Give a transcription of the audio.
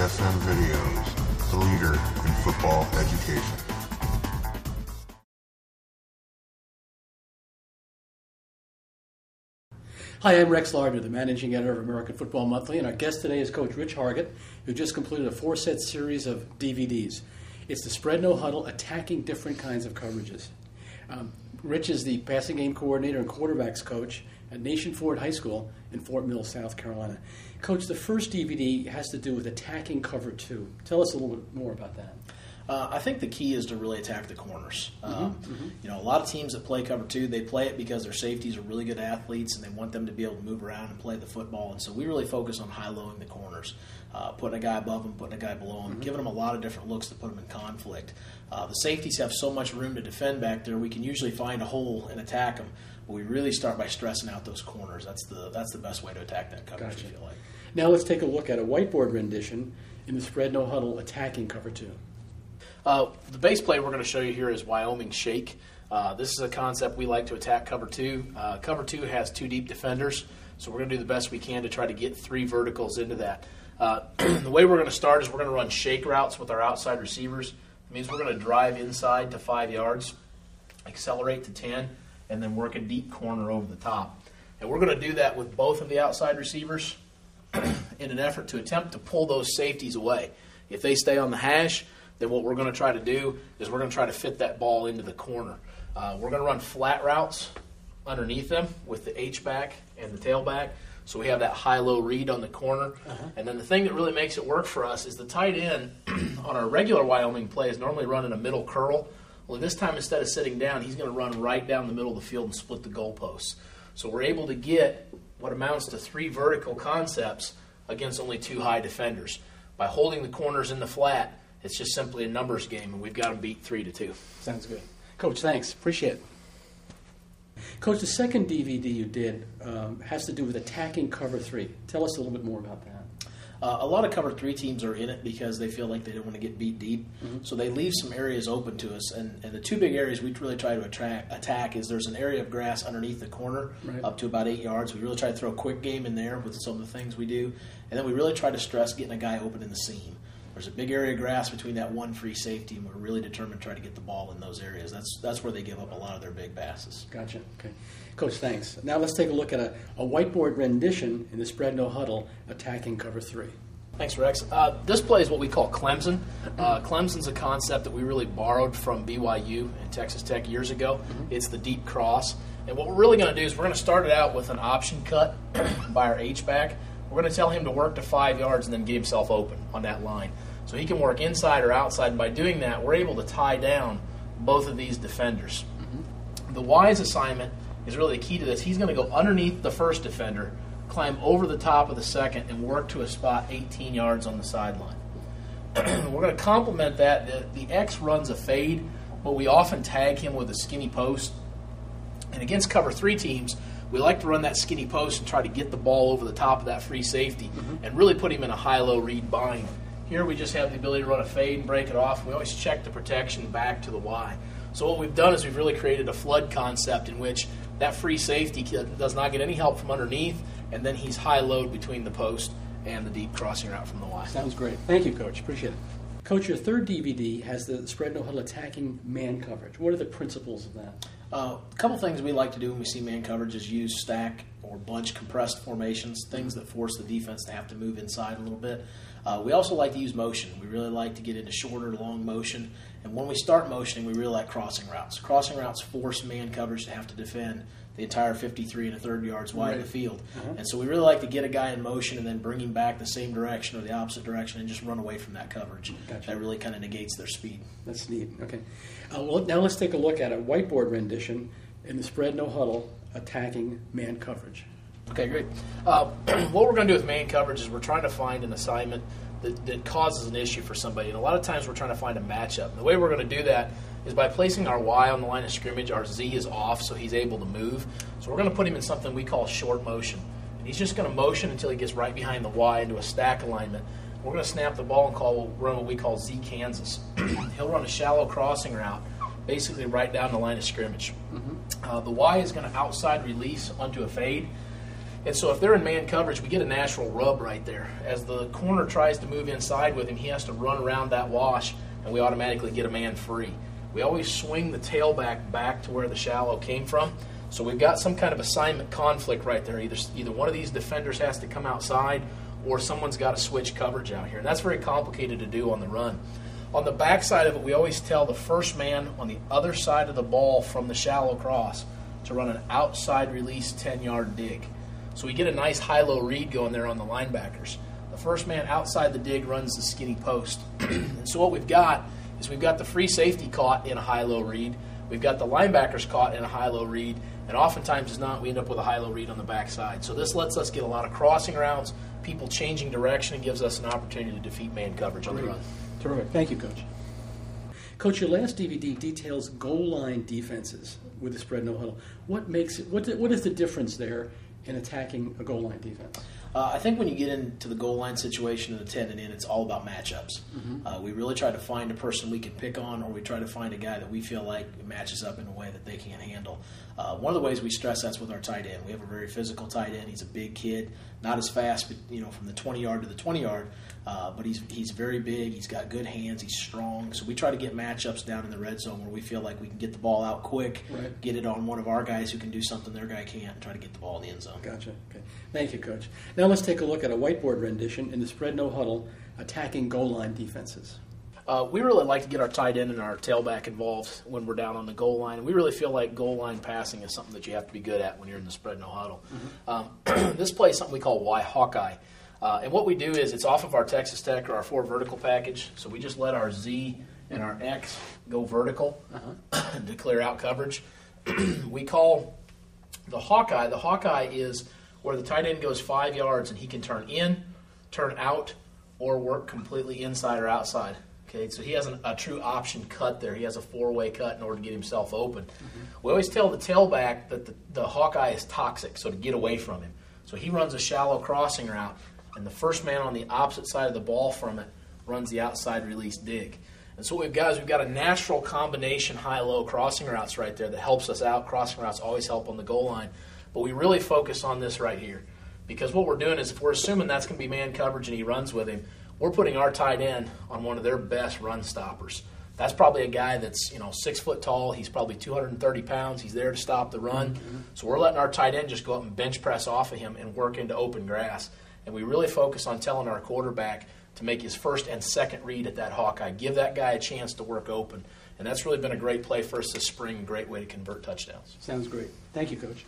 TSM Videos, the leader in football education. Hi, I'm Rex Lardner, the managing editor of American Football Monthly, and our guest today is Coach Rich Hargitt, who just completed a 4-set series of DVDs. It's the Spread No Huddle, attacking different kinds of coverages. Rich is the passing game coordinator and quarterbacks coach at Nation Ford High School in Fort Mill, South Carolina. Coach, the first DVD has to do with attacking cover 2. Tell us a little bit more about that. I think the key is to really attack the corners. You know, a lot of teams that play cover 2, they play it because their safeties are really good athletes and they want them to be able to move around and play the football. And so we really focus on high-lowing the corners, putting a guy above them, putting a guy below them, giving them a lot of different looks to put them in conflict. The safeties have so much room to defend back there, we can usually find a hole and attack them. But we really start by stressing out those corners. That's the best way to attack that coverage, Gotcha. I feel like. Now let's take a look at a whiteboard rendition in the Spread No Huddle, attacking cover 2. The base play we're going to show you here is Wyoming Shake. This is a concept we like to attack cover 2. Cover 2 has 2 deep defenders, so we're going to do the best we can to try to get 3 verticals into that. The way we're going to start is we're going to run shake routes with our outside receivers. It means we're going to drive inside to 5 yards, accelerate to 10, and then work a deep corner over the top. And we're going to do that with both of the outside receivers in an effort to attempt to pull those safeties away. If they stay on the hash, then what we're going to try to do is we're going to try to fit that ball into the corner. We're going to run flat routes underneath them with the H-back and the tailback, so we have that high-low read on the corner. And then the thing that really makes it work for us is the tight end on our regular Wyoming play is normally running a middle curl. Well, this time instead of sitting down, he's going to run right down the middle of the field and split the goalposts. So we're able to get what amounts to 3 vertical concepts against only 2 high defenders. By holding the corners in the flat, it's just simply a numbers game, and we've got them beat 3-2. Sounds good. Coach, thanks. Appreciate it. Coach, the second DVD you did has to do with attacking cover 3. Tell us a little bit more about that. A lot of cover 3 teams are in it because they feel like they don't want to get beat deep. So they leave some areas open to us. And the 2 big areas we really try to attack is there's an area of grass underneath the corner up to about 8 yards. We really try to throw a quick game in there with some of the things we do. And then we really try to stress getting a guy open in the seam. There's a big area of grass between that one free safety, and we're really determined to try to get the ball in those areas. That's where they give up a lot of their big passes. Gotcha. Okay. Coach, thanks. Now let's take a look at a whiteboard rendition in the Spread No Huddle, attacking cover 3. Thanks, Rex. This play is what we call Clemson. Clemson's a concept that we really borrowed from BYU and Texas Tech years ago. It's the deep cross. And what we're really going to do is we're going to start it out with an option cut by our H-back. We're going to tell him to work to 5 yards and then get himself open on that line. So he can work inside or outside, and by doing that, we're able to tie down both of these defenders. The Y's assignment is really the key to this. He's going to go underneath the first defender, climb over the top of the second, and work to a spot 18 yards on the sideline. We're going to complement that. The X runs a fade, but we often tag him with a skinny post. And against cover 3 teams, we like to run that skinny post and try to get the ball over the top of that free safety and really put him in a high-low read bind. Here we just have the ability to run a fade and break it off. We always check the protection back to the Y. So what we've done is we've really created a flood concept in which that free safety does not get any help from underneath, and then he's high-low between the post and the deep crossing route from the Y. Sounds great. Thank you, Coach. Appreciate it. Coach, your third DVD has the Spread No Huddle, attacking man coverage. What are the principles of that? A couple things we like to do when we see man coverage is use stack or bunch compressed formations, things that force the defense to have to move inside a little bit. We also like to use motion. We really like to get into shorter, long motion. And when we start motioning, we really like crossing routes. Crossing routes force man coverage to have to defend the entire 53 and a third yards wide of the field. And so we really like to get a guy in motion and then bring him back the same direction or the opposite direction and just run away from that coverage. Gotcha. That really kind of negates their speed. That's neat. Okay. Well, now let's take a look at a whiteboard rendition in the Spread No Huddle, attacking man coverage. Okay, great. What we're going to do with man coverage is we're trying to find an assignment that causes an issue for somebody. And a lot of times we're trying to find a matchup. And the way we're going to do that is by placing our Y on the line of scrimmage. Our Z is off, so he's able to move. So we're going to put him in something we call short motion. And he's just going to motion until he gets right behind the Y into a stack alignment. We're going to snap the ball and run what we call Z Kansas. He'll run a shallow crossing route, basically right down the line of scrimmage. The Y is going to outside release onto a fade. And so if they're in man coverage, we get a natural rub right there. As the corner tries to move inside with him, he has to run around that wash, and we automatically get a man free. We always swing the tailback back to where the shallow came from. So we've got some kind of assignment conflict right there. Either one of these defenders has to come outside, or someone's got to switch coverage out here. And that's very complicated to do on the run. On the back side of it, we always tell the first man on the other side of the ball from the shallow cross to run an outside release 10-yard dig. So we get a nice high-low read going there on the linebackers. The first man outside the dig runs the skinny post. And so what we've got is we've got the free safety caught in a high-low read. We've got the linebackers caught in a high-low read. And oftentimes, as not, we end up with a high-low read on the backside. So this lets us get a lot of crossing routes, people changing direction, and gives us an opportunity to defeat man coverage on the run. Terrific. Thank you, Coach. Coach, your last DVD details goal line defenses with the spread no huddle. What makes it? What is the difference there in attacking a goal line defense? I think when you get into the goal line situation and the 10 and in, it's all about matchups. We really try to find a person we can pick on, or we try to find a guy that we feel like matches up in a way that they can't handle. One of the ways we stress that's with our tight end. We have a very physical tight end. He's a big kid, not as fast, but from the 20-yard to the 20-yard, but he's very big. He's got good hands. He's strong. So we try to get matchups down in the red zone where we feel like we can get the ball out quick, right, get it on one of our guys who can do something their guy can't, and try to get the ball in the end zone. Gotcha. Okay. Thank you, Coach. Now let's take a look at a whiteboard rendition in the spread no huddle attacking goal line defenses. We really like to get our tight end and our tailback involved when we're down on the goal line. We really feel like goal line passing is something that you have to be good at when you're in the spread no huddle. This play is something we call Y Hawkeye. And what we do is it's off of our Texas Tech or our 4 vertical package. So we just let our Z and our X go vertical to clear out coverage. We call the Hawkeye is where the tight end goes 5 yards and he can turn in, turn out, or work completely inside or outside. Okay, so he has a true option cut there. He has a 4-way cut in order to get himself open. We always tell the tailback that the Hawkeye is toxic, so to get away from him. So he runs a shallow crossing route, and the first man on the opposite side of the ball from it runs the outside release dig. And so what we've got is we've got a natural combination high-low crossing routes right there that helps us out. Crossing routes always help on the goal line. But we really focus on this right here. Because what we're doing is if we're assuming that's going to be man coverage and he runs with him, we're putting our tight end on one of their best run stoppers. That's probably a guy that's 6 foot tall. He's probably 230 pounds. He's there to stop the run. So we're letting our tight end just go up and bench press off of him and work into open grass. And we really focus on telling our quarterback to make his first and second read at that Hawkeye. Give that guy a chance to work open. And that's really been a great play for us this spring, a great way to convert touchdowns. Sounds great. Thank you, Coach.